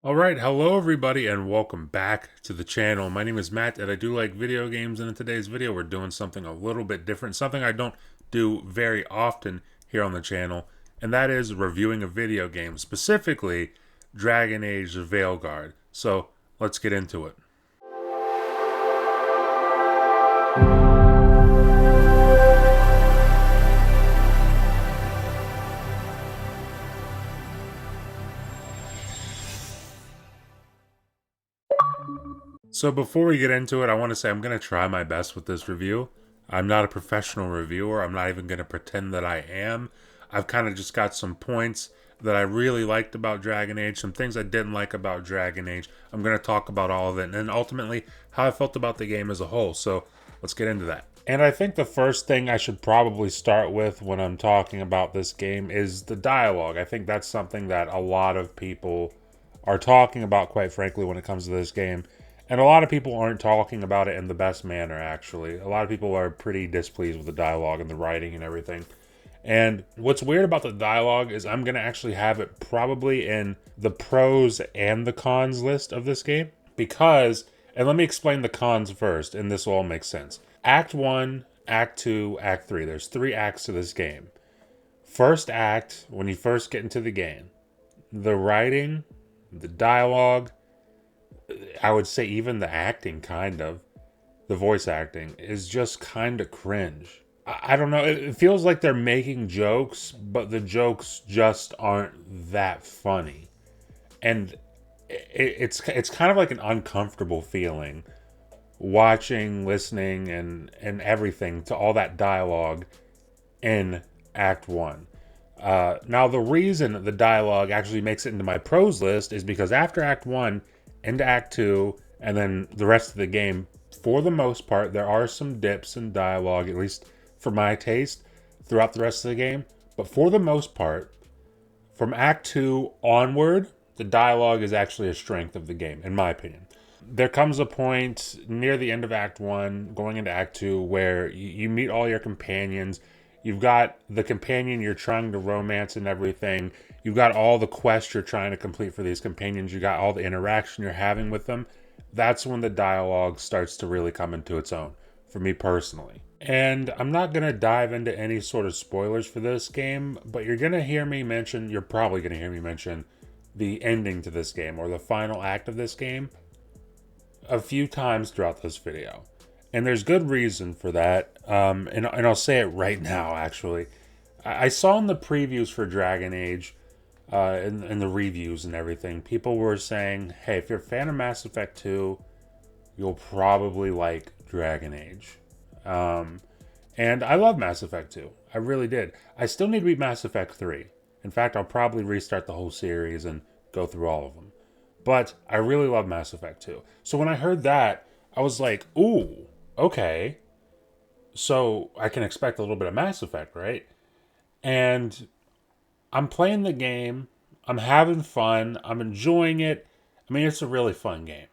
Alright, hello everybody and welcome back to the channel. My name is Matt and I do like video games, and in today's video we're doing something a little bit different, something I don't do very often here on the channel, and that is reviewing a video game, specifically Dragon Age Veilguard. So let's get into it. So before we get into it, I want to say I'm going to try my best with this review. I'm not a professional reviewer. I'm not even going to pretend that I am. I've kind of just got some points that I really liked about Dragon Age, some things I didn't like about Dragon Age. I'm going to talk about all of it, and then ultimately how I felt about the game as a whole. So let's get into that. And I think the first thing I should probably start with when I'm talking about this game is the dialogue. I think that's something that a lot of people are talking about, quite frankly, when it comes to this game. And a lot of people aren't talking about it in the best manner, actually. A lot of people are pretty displeased with the dialogue and the writing and everything. And what's weird about the dialogue is I'm going to actually have it probably in the pros and the cons list of this game. Because, and let me explain the cons first, and this will all make sense. Act 1, Act 2, Act 3. There's 3 acts to this game. First act, when you first get into the game, the writing, the dialogue, I would say even the acting, kind of, the voice acting, is just kind of cringe. I don't know. It feels like they're making jokes, but the jokes just aren't that funny. And it's kind of like an uncomfortable feeling watching, listening, and everything to all that dialogue in Act 1. Now, the reason the dialogue actually makes it into my pros list is because after Act 1, into Act 2, and then the rest of the game, for the most part, there are some dips in dialogue, at least for my taste, throughout the rest of the game. But for the most part, from Act 2 onward, the dialogue is actually a strength of the game, in my opinion. There comes a point near the end of Act 1, going into Act 2, where you meet all your companions. You've got the companion you're trying to romance and everything. You've got all the quests you're trying to complete for these companions. You got all the interaction you're having with them. That's when the dialogue starts to really come into its own, for me personally. And I'm not going to dive into any sort of spoilers for this game, but you're probably going to hear me mention the ending to this game, or the final act of this game, a few times throughout this video. And there's good reason for that. And I'll say it right now, actually. I saw in the previews for Dragon Age, in the reviews and everything, people were saying, hey, if you're a fan of Mass Effect 2, you'll probably like Dragon Age. And I love Mass Effect 2. I really did. I still need to beat Mass Effect 3. In fact, I'll probably restart the whole series and go through all of them. But I really love Mass Effect 2. So when I heard that, I was like, ooh, okay. So I can expect a little bit of Mass Effect, right? And I'm playing the game. I'm having fun. I'm enjoying it. I mean, it's a really fun game.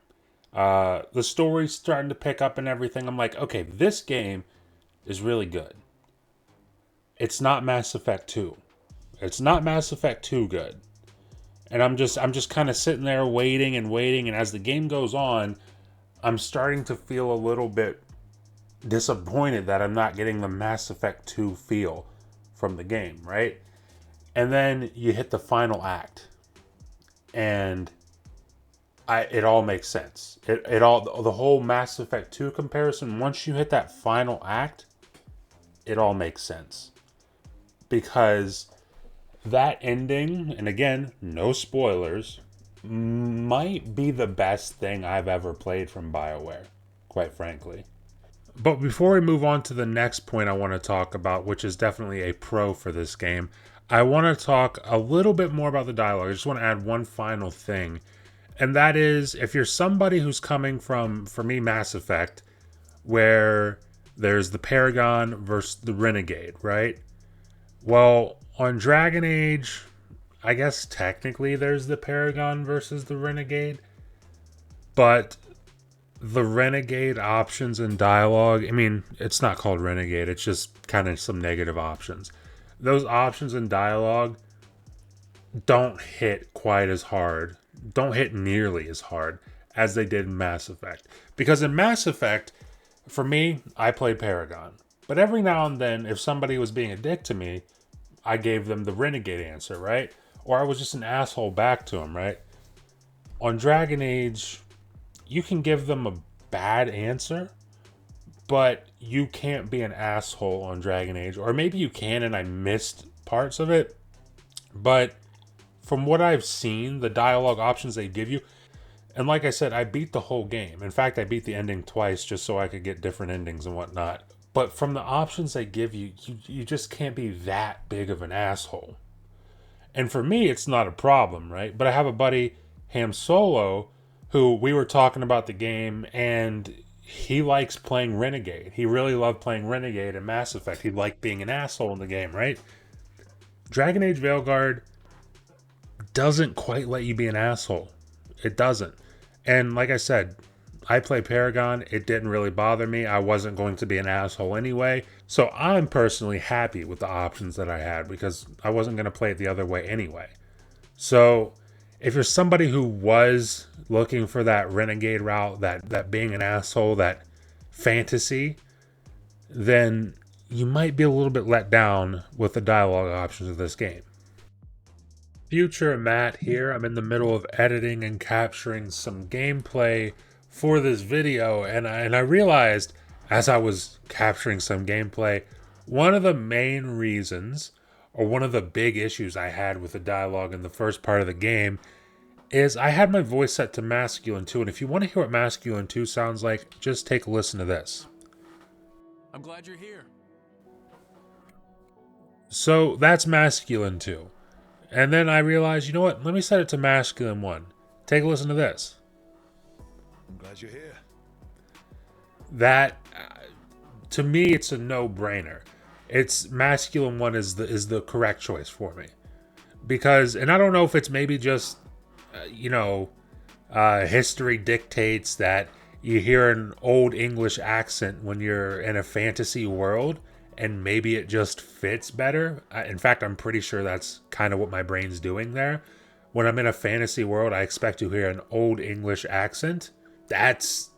The story's starting to pick up and everything. I'm like, okay, this game is really good. It's not Mass Effect 2. It's not Mass Effect 2 good. And I'm just kind of sitting there waiting, and as the game goes on, I'm starting to feel a little bit disappointed that I'm not getting the Mass Effect 2 feel from the game, right? And then you hit the final act, and it all makes sense. The whole Mass Effect 2 comparison, once you hit that final act, it all makes sense. Because that ending, and again, no spoilers, might be the best thing I've ever played from BioWare, quite frankly. But before we move on to the next point I want to talk about, which is definitely a pro for this game, I want to talk a little bit more about the dialogue. I just want to add one final thing. And that is, if you're somebody who's coming from, for me, Mass Effect, where there's the Paragon versus the Renegade, right? Well, on Dragon Age, I guess technically there's the Paragon versus the Renegade. But the Renegade options and dialogue, I mean, it's not called Renegade, it's just kind of some negative options. Those options and dialogue don't hit quite as hard don't hit nearly as hard as they did in Mass Effect. Because in Mass Effect, for me, I played Paragon. But every now and then, if somebody was being a dick to me, I gave them the renegade answer, right? Or I was just an asshole back to them, right? On Dragon Age, you can give them a bad answer, but you can't be an asshole on Dragon Age. Or maybe you can and I missed parts of it. But from what I've seen, the dialogue options they give you, and like I said, I beat the whole game. In fact, I beat the ending twice just so I could get different endings and whatnot. But from the options they give you, you just can't be that big of an asshole. And for me, it's not a problem, right? But I have a buddy, Ham Solo, who we were talking about the game, and he likes playing Renegade. He really loved playing Renegade in Mass Effect. He liked being an asshole in the game, right? Dragon Age Veilguard doesn't quite let you be an asshole. It doesn't. And like I said, I play Paragon. It didn't really bother me. I wasn't going to be an asshole anyway. So I'm personally happy with the options that I had because I wasn't going to play it the other way anyway. So if you're somebody who was looking for that renegade route, that being an asshole, that fantasy, then you might be a little bit let down with the dialogue options of this game. Future Matt here. I'm in the middle of editing and capturing some gameplay for this video, and I realized as I was capturing some gameplay, one of the main reasons, or one of the big issues I had with the dialogue in the first part of the game, is I had my voice set to masculine 2, and if you want to hear what masculine 2 sounds like, just take a listen to this. I'm glad you're here. So that's masculine 2. And then I realized, you know what? Let me set it to masculine 1. Take a listen to this. I'm glad you're here. That, to me, it's a no-brainer. It's masculine 1 is the correct choice for me. Because, and I don't know if it's maybe just, history dictates that you hear an old English accent when you're in a fantasy world, and maybe it just fits better. In fact, I'm pretty sure that's kind of what my brain's doing there. When I'm in a fantasy world, I expect to hear an old English accent. That's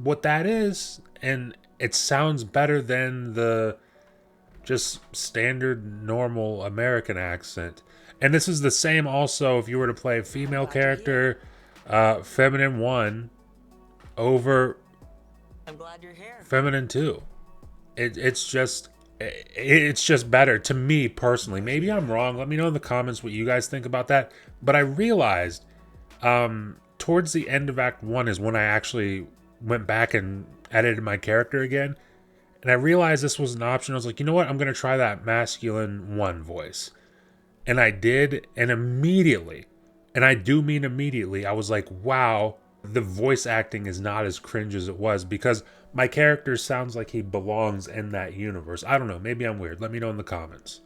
what that is, and it sounds better than the just standard normal American accent. And this is the same also if you were to play a female character, feminine 1 over I'm glad you're here. feminine 2. It's just better to me personally. Maybe I'm wrong. Let me know in the comments what you guys think about that. But I realized towards the end of Act 1 is when I actually went back and edited my character again. And I realized this was an option. I was like, you know what? I'm going to try that masculine 1 voice. And I did. And immediately, and I do mean immediately, I was like, wow, the voice acting is not as cringe as it was because my character sounds like he belongs in that universe. I don't know. Maybe I'm weird. Let me know in the comments.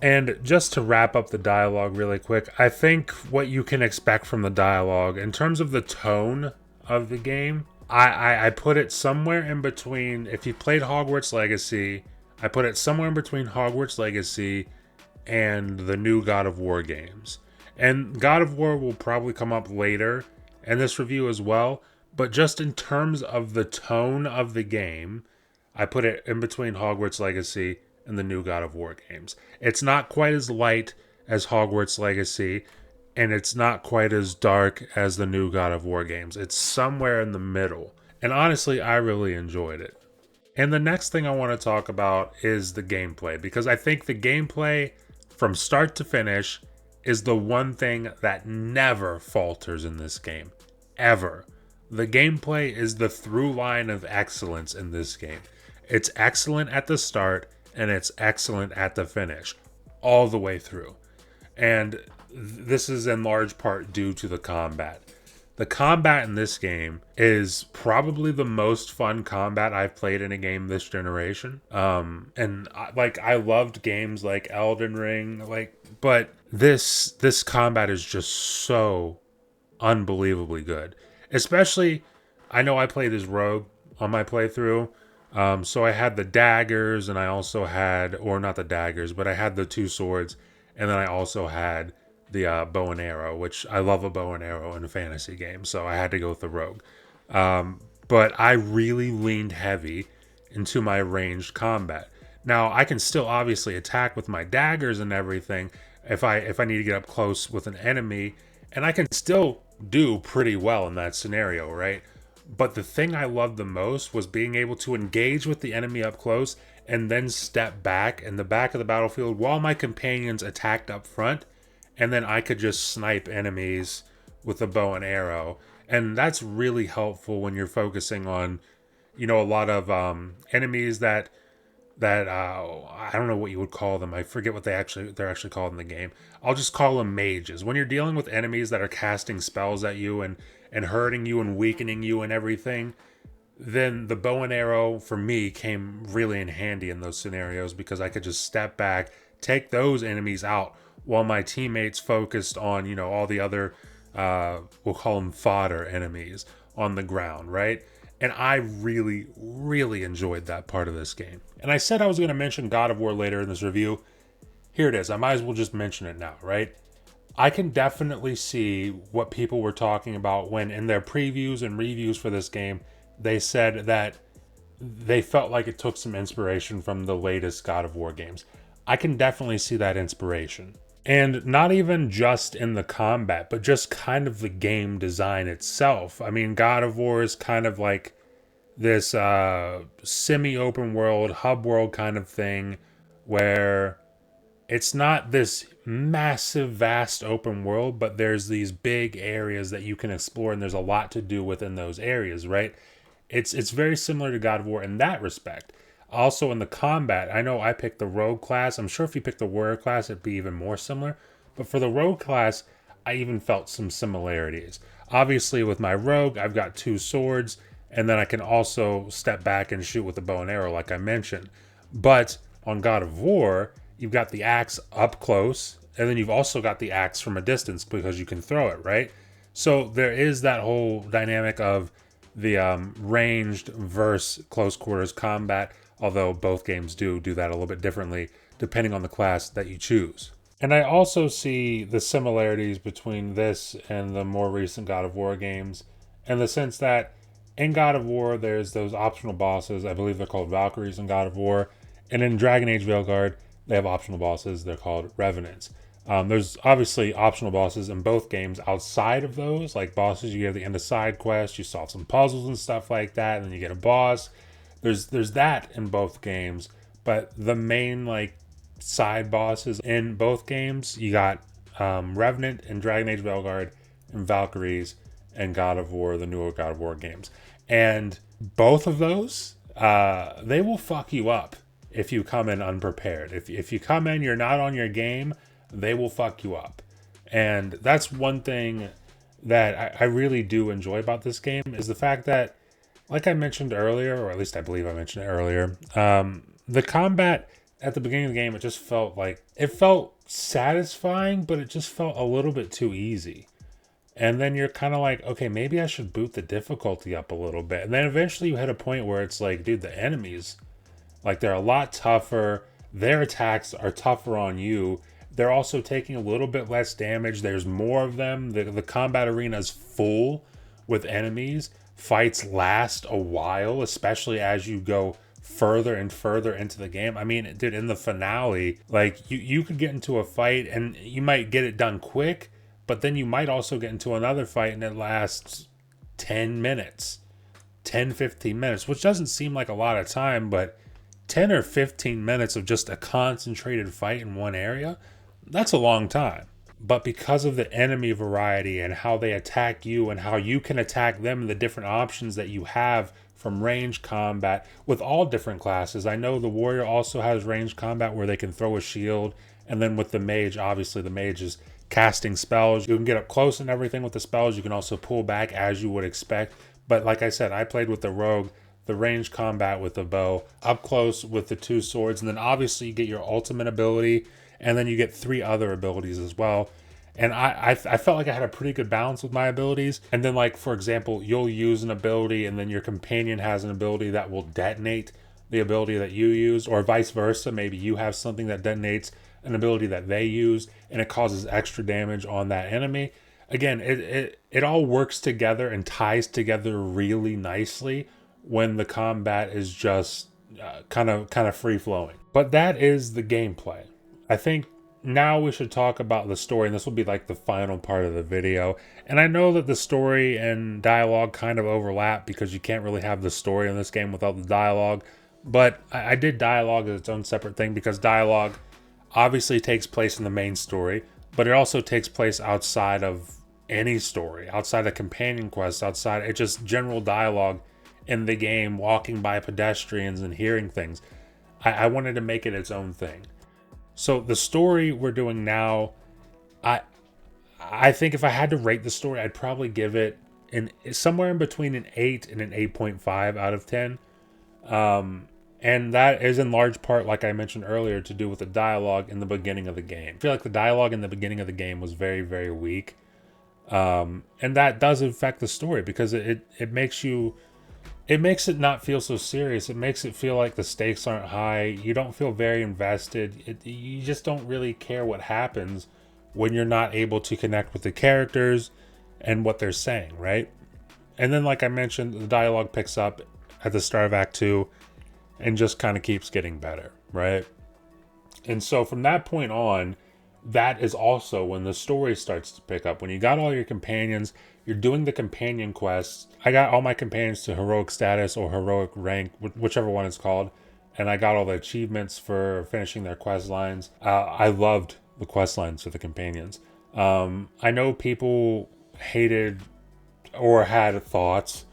And just to wrap up the dialogue really quick, I think what you can expect from the dialogue in terms of the tone of the game, I put it somewhere in between. If you played Hogwarts Legacy, I put it somewhere in between Hogwarts Legacy and the new God of War games. And God of War will probably come up later in this review as well. But just in terms of the tone of the game, I put it in between Hogwarts Legacy and the new God of War games. It's not quite as light as Hogwarts Legacy, and it's not quite as dark as the new God of War games. It's somewhere in the middle. And honestly, I really enjoyed it. And the next thing I want to talk about is the gameplay, because I think the gameplay from start to finish is the one thing that never falters in this game. Ever. The gameplay is the through line of excellence in this game. It's excellent at the start and it's excellent at the finish, all the way through. And this is in large part due to the combat. The combat in this game is probably the most fun combat I've played in a game this generation. I loved games like Elden Ring, but this combat is just so unbelievably good. Especially, I know I played as Rogue on my playthrough, so I had the daggers, and I also had, or not the daggers, but I had the 2 swords, and then I also had the bow and arrow, which I love a bow and arrow in a fantasy game, so I had to go with the rogue. But I really leaned heavy into my ranged combat. Now I can still obviously attack with my daggers and everything if I need to get up close with an enemy, and I can still do pretty well in that scenario, right? But the thing I loved the most was being able to engage with the enemy up close and then step back in the back of the battlefield while my companions attacked up front, and then I could just snipe enemies with a bow and arrow. And that's really helpful when you're focusing on, a lot of enemies that I don't know what you would call them. I forget what they're actually called in the game. I'll just call them mages. When you're dealing with enemies that are casting spells at you and hurting you and weakening you and everything, then the bow and arrow for me came really in handy in those scenarios because I could just step back, take those enemies out while my teammates focused on, all the other we'll call them fodder enemies on the ground, right? And I really, really enjoyed that part of this game. And I said I was going to mention God of War later in this review. Here it is. I might as well just mention it now, right? I can definitely see what people were talking about when in their previews and reviews for this game, they said that they felt like it took some inspiration from the latest God of War games. I can definitely see that inspiration. And not even just in the combat, but just kind of the game design itself. I mean, God of War is kind of like this semi-open world, hub world kind of thing where it's not this massive, vast open world, but there's these big areas that you can explore, and there's a lot to do within those areas, right? It's very similar to God of War in that respect. Also in the combat, I know I picked the rogue class. I'm sure if you picked the warrior class, it'd be even more similar. But for the rogue class, I even felt some similarities. Obviously, with my rogue, I've got 2 swords, and then I can also step back and shoot with a bow and arrow, like I mentioned. But on God of War, you've got the axe up close, and then you've also got the axe from a distance because you can throw it, right? So there is that whole dynamic of the ranged versus close quarters combat, although both games do that a little bit differently depending on the class that you choose. And I also see the similarities between this and the more recent God of War games in the sense that in God of War, there's those optional bosses. I believe they're called Valkyries in God of War. And in Dragon Age Veilguard, they have optional bosses. They're called Revenants. There's obviously optional bosses in both games outside of those, like bosses you get at the end of side quests, you solve some puzzles and stuff like that, and then you get a boss. There's that in both games, but the main like side bosses in both games, you got Revenant in Dragon Age Veilguard and Valkyries and God of War, the newer God of War games. And both of those, they will fuck you up if you come in unprepared. If you come in, you're not on your game, they will fuck you up. And that's one thing that I really do enjoy about this game is the fact that, like I mentioned earlier, or at least I believe I mentioned it earlier, the combat at the beginning of the game, it felt satisfying, but it just felt a little bit too easy. And then you're kind of like, okay, maybe I should boot the difficulty up a little bit. And then eventually you hit a point where it's like, dude, the enemies, like they're a lot tougher. Their attacks are tougher on you. They're also taking a little bit less damage. There's more of them. The combat arena is full with enemies. Fights last a while, especially as you go further and further into the game. I mean, dude, in the finale, like you could get into a fight and you might get it done quick, but then you might also get into another fight and it lasts 10 minutes, 10, 15 minutes, which doesn't seem like a lot of time, but 10 or 15 minutes of just a concentrated fight in one area, that's a long time. But because of the enemy variety and how they attack you and how you can attack them and the different options that you have from range combat with all different classes. I know the warrior also has range combat where they can throw a shield. And then with the mage, obviously the mage is casting spells. You can get up close and everything with the spells. You can also pull back as you would expect. But like I said, I played with the rogue, the range combat with the bow, up close with the 2 swords. And then obviously you get your ultimate ability. And then you get 3 other abilities as well. And I felt like I had a pretty good balance with my abilities. And then, like, for example, you'll use an ability and then your companion has an ability that will detonate the ability that you used, or vice versa. Maybe you have something that detonates an ability that they use, and it causes extra damage on that enemy. Again, it all works together and ties together really nicely when the combat is just kind of free flowing. But that is the gameplay. I think now we should talk about the story, and this will be like the final part of the video. And I know that the story and dialogue kind of overlap because you can't really have the story in this game without the dialogue. But I did dialogue as its own separate thing because dialogue obviously takes place in the main story, but it also takes place outside of any story, outside of companion quests, outside of just general dialogue in the game, walking by pedestrians and hearing things. I wanted to make it its own thing. So the story we're doing now, I think if I had to rate the story, I'd probably give it somewhere in between an 8 and an 8.5 out of 10. And that is in large part, like I mentioned earlier, to do with the dialogue in the beginning of the game. I feel like the dialogue in the beginning of the game was very, very weak. And that does affect the story because it makes it not feel so serious. It makes it feel like the stakes aren't high. You don't feel very invested. You just don't really care what happens when you're not able to connect with the characters and what they're saying, right? And then, like I mentioned, the dialogue picks up at the start of Act 2 and just kind of keeps getting better, right? And so from that point on, that is also when the story starts to pick up. When you got all your companions, you're doing the companion quests. I got all my companions to heroic status or heroic rank, whichever one it's called. And I got all the achievements for finishing their quest lines. I loved the quest lines for the companions. I know people hated or had thoughts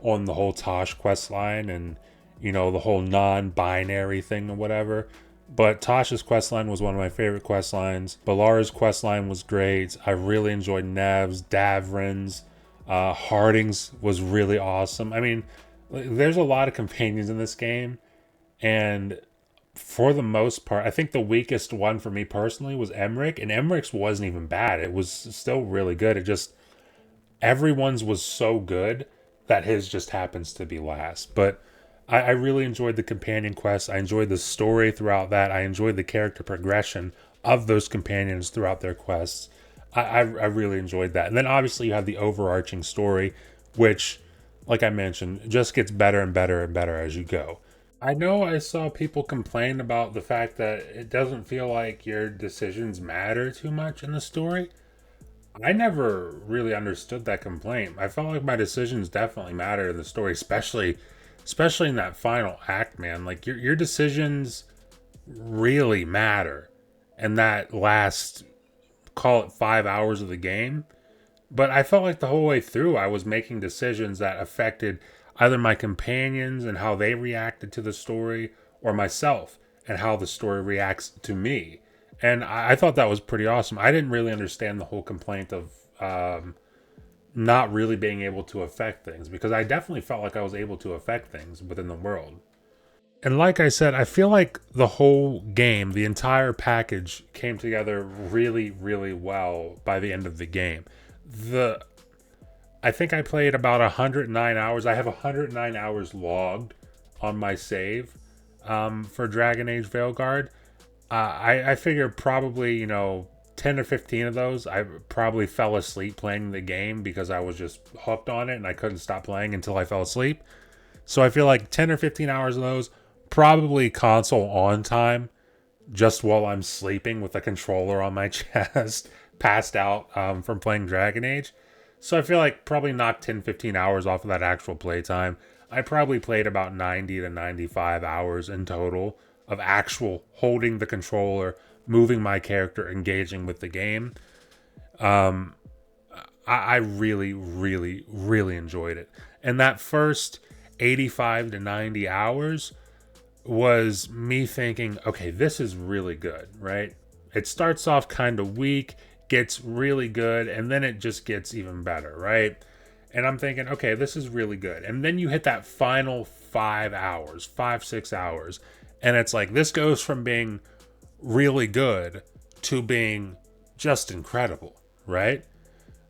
on the whole Tosh quest line and, the whole non-binary thing or whatever. But Tasha's questline was one of my favorite questlines. Balara's questline was great. I really enjoyed Nev's, Davrin's, Harding's was really awesome. I mean, there's a lot of companions in this game, and for the most part, I think the weakest one for me personally was Emmerich, and Emmerich's wasn't even bad. It was still really good. It just, everyone's was so good that his just happens to be last. But I really enjoyed the companion quests. I enjoyed the story throughout that. I enjoyed the character progression of those companions throughout their quests. I really enjoyed that. And then obviously you have the overarching story, which, like I mentioned, just gets better and better and better as you go. I know I saw people complain about the fact that it doesn't feel like your decisions matter too much in the story. I never really understood that complaint. I felt like my decisions definitely matter in the story, especially in that final act, man. Like your decisions really matter in that last, call it 5 hours of the game. But I felt like the whole way through I was making decisions that affected either my companions and how they reacted to the story, or myself and how the story reacts to me. And I thought that was pretty awesome. I didn't really understand the whole complaint of not really being able to affect things, because I definitely felt like I was able to affect things within the world. And like I said, I feel like the whole game, the entire package, came together really, really well by the end of the game. I think I played about 109 hours. I have 109 hours logged on my save for Dragon Age Veilguard. I figure probably, 10 or 15 of those, I probably fell asleep playing the game because I was just hooked on it and I couldn't stop playing until I fell asleep. So I feel like 10 or 15 hours of those, probably console on time, just while I'm sleeping with a controller on my chest, passed out from playing Dragon Age. So I feel like probably knocked 10, 15 hours off of that actual playtime. I probably played about 90 to 95 hours in total of actual holding the controller, moving my character, engaging with the game. I really, really, really enjoyed it. And that first 85 to 90 hours was me thinking, okay, this is really good, right? It starts off kind of weak, gets really good, and then it just gets even better, right? And I'm thinking, okay, this is really good. And then you hit that final 5 hours, 6 hours, and it's like, this goes from being really good to being just incredible, right?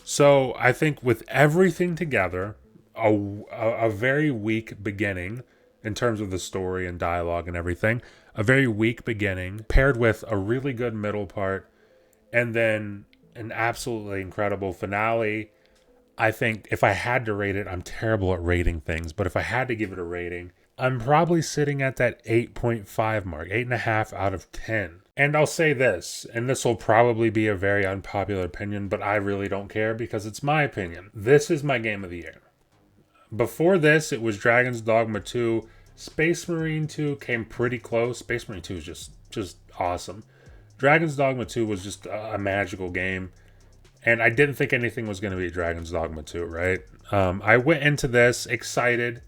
So I think with everything together, a very weak beginning in terms of the story and dialogue and everything, a very weak beginning paired with a really good middle part and then an absolutely incredible finale. I think if I had to rate it, I'm terrible at rating things, but if I had to give it a rating, I'm probably sitting at that 8.5 mark, 8.5 out of 10. And I'll say this, and this will probably be a very unpopular opinion, but I really don't care because it's my opinion. This is my game of the year. Before this, it was Dragon's Dogma 2. Space Marine 2 came pretty close. Space Marine 2 is just awesome. Dragon's Dogma 2 was just a magical game. And I didn't think anything was going to be Dragon's Dogma 2, right? I went into this excited.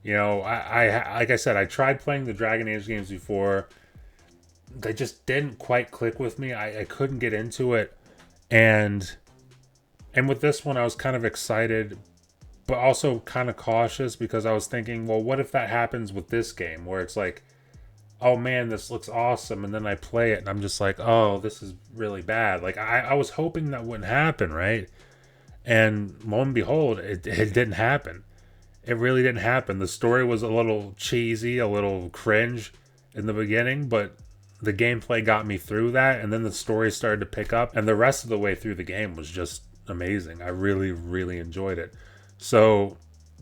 You know, I like I said, I tried playing the Dragon Age games before. They just didn't quite click with me. I couldn't get into it. And with this one, I was kind of excited, but also kind of cautious because I was thinking, well, what if that happens with this game where it's like, oh man, this looks awesome. And then I play it and I'm just like, oh, this is really bad. Like I was hoping that wouldn't happen, right? And lo and behold, it didn't happen. It really didn't happen. The story was a little cheesy, a little cringe in the beginning, but the gameplay got me through that. And then the story started to pick up. And the rest of the way through the game was just amazing. I really, really enjoyed it. So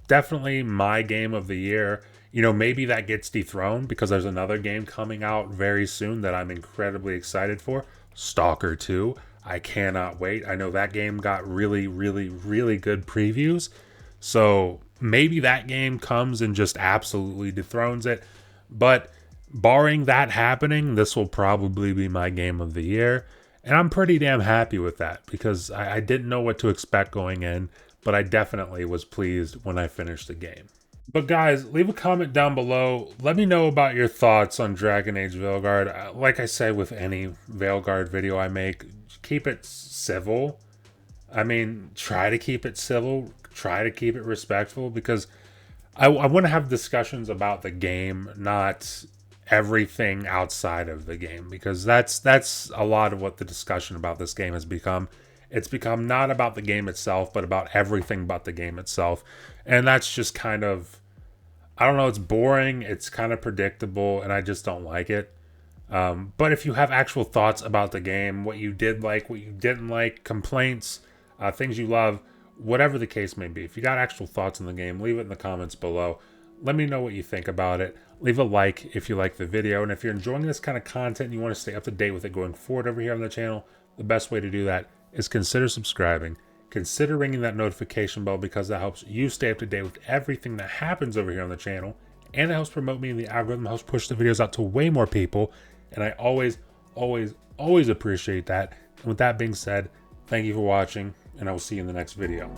definitely my game of the year. You know, maybe that gets dethroned because there's another game coming out very soon that I'm incredibly excited for. Stalker 2. I cannot wait. I know that game got really, really, really good previews. So maybe that game comes and just absolutely dethrones it. But barring that happening, this will probably be my game of the year. And I'm pretty damn happy with that because I didn't know what to expect going in, but I definitely was pleased when I finished the game. But guys, leave a comment down below. Let me know about your thoughts on Dragon Age Veilguard. Like I say with any Veilguard video I make, keep it civil. I mean, try to keep it civil. Try to keep it respectful because I want to have discussions about the game, not everything outside of the game, because that's a lot of what the discussion about this game has become. It's become not about the game itself, but about everything but the game itself. And that's just kind of, I don't know, it's boring, it's kind of predictable, and I just don't like it. But if you have actual thoughts about the game, what you did like, what you didn't like, complaints, things you love, whatever the case may be, if you got actual thoughts on the game, leave it in the comments below. Let me know what you think about it. Leave a like if you like the video. And if you're enjoying this kind of content and you want to stay up to date with it going forward over here on the channel, the best way to do that is consider subscribing. Consider ringing that notification bell because that helps you stay up to date with everything that happens over here on the channel. And it helps promote me in the algorithm, helps push the videos out to way more people. And I always, always, always appreciate that. And with that being said, thank you for watching, and I will see you in the next video.